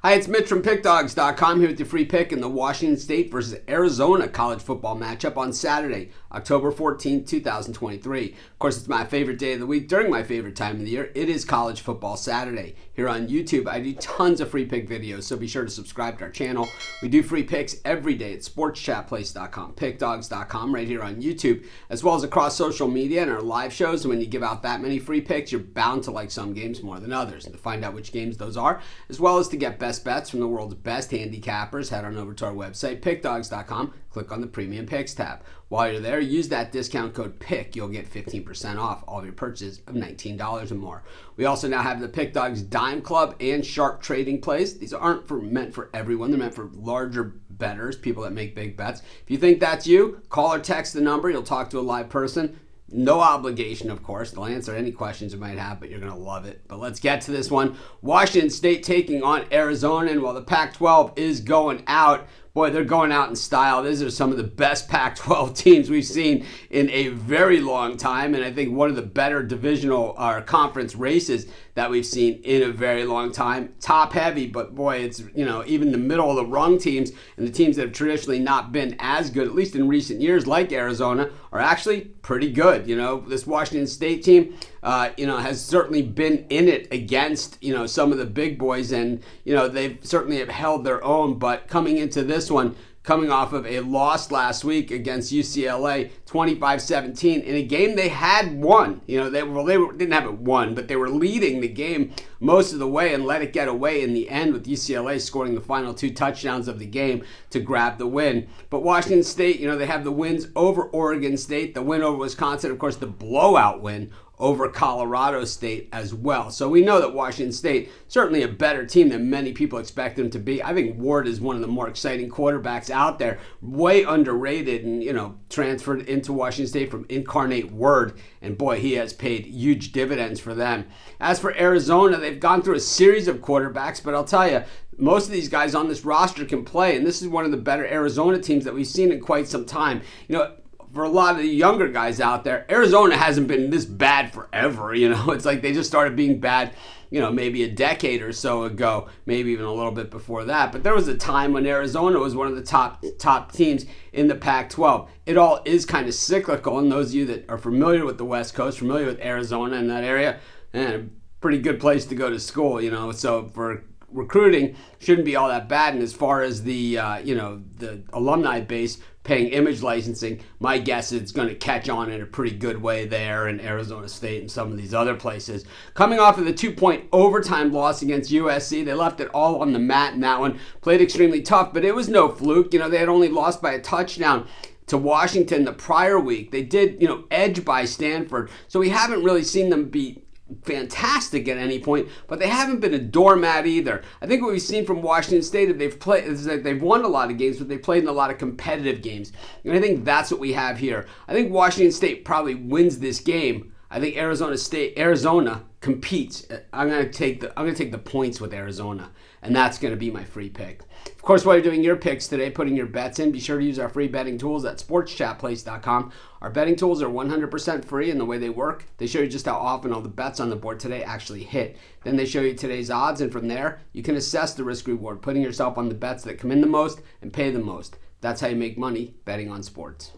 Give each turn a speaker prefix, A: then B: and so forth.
A: Hi, it's Mitch from Pickdawgz.com here with your free pick in the Washington State versus Arizona college football matchup on Saturday, October 14, 2023. Of course, it's my favorite day of the week during my favorite time of the year. It is College Football Saturday. Here on YouTube, I do tons of free pick videos, so be sure to subscribe to our channel. We do free picks every day at sportschatplace.com, pickdawgz.com, right here on YouTube, as well as across social media and our live shows. And when you give out that many free picks, you're bound to like some games more than others. And to find out which games those are, as well as to get best bets from the world's best handicappers, head on over to our website, pickdawgz.com, click on the Premium Picks tab. While you're there, use that discount code PICK. You'll get 15% off all of your purchases of $19 or more. We also now have the Pickdawgz Dime Club and Sharp Trading Plays. These aren't meant for everyone. They're meant for larger bettors, people that make big bets. If you think that's you, call or text the number. You'll talk to a live person. No obligation, of course. They'll answer any questions you might have, but you're going to love it. But let's get to this one. Washington State taking on Arizona, and while the Pac-12 is going out, boy, they're going out in style. These are some of the best Pac-12 teams we've seen in a very long time, and I think one of the better divisional or conference races that we've seen in a very long time. Top heavy, but boy, it's, even the middle of the rung teams and the teams that have traditionally not been as good, at least in recent years, like Arizona, are actually pretty good. This Washington State team, has certainly been in it against, some of the big boys, and, they've certainly have held their own, but coming into this one, coming off of a loss last week against UCLA, 25-17, in a game they had won. They didn't have it won, but they were leading the game most of the way and let it get away in the end, with UCLA scoring the final 2 touchdowns of the game to grab the win. But Washington State, they have the wins over Oregon State, the win over Wisconsin, of course, the blowout win over Colorado State as well. So we know that Washington State, certainly a better team than many people expect them to be. I think Ward is one of the more exciting quarterbacks out there, way underrated, and, transferred into Washington State from Incarnate Word, and boy, he has paid huge dividends for them. As for Arizona, they've gone through a series of quarterbacks, but I'll tell you, most of these guys on this roster can play, and this is one of the better Arizona teams that we've seen in quite some time. For a lot of the younger guys out there, Arizona hasn't been this bad forever. It's like they just started being bad, maybe a decade or so ago, maybe even a little bit before that. But there was a time when Arizona was one of the top teams in the Pac-12. It all is kind of cyclical, and those of you that are familiar with the West Coast, familiar with Arizona and that area, pretty good place to go to school, So for recruiting, shouldn't be all that bad. And as far as the the alumni base paying image licensing, my guess is it's going to catch on in a pretty good way there in Arizona State and some of these other places. Coming off of the 2-point overtime loss against USC, they left it all on the mat in that one. Played extremely tough, but it was no fluke. They had only lost by a touchdown to Washington the prior week. They did, edge by Stanford. So we haven't really seen them be fantastic at any point, but they haven't been a doormat either. I think what we've seen from Washington State is that they've won a lot of games, but they've played in a lot of competitive games. And I think that's what we have here. I think Washington State probably wins this game. I think Arizona competes. I'm going to take the points with Arizona, and that's going to be my free pick. Of course, while you're doing your picks today, putting your bets in, be sure to use our free betting tools at sportschatplace.com. Our betting tools are 100% free, and the way they work, they show you just how often all the bets on the board today actually hit. Then they show you today's odds, and from there, you can assess the risk-reward, putting yourself on the bets that come in the most and pay the most. That's how you make money betting on sports.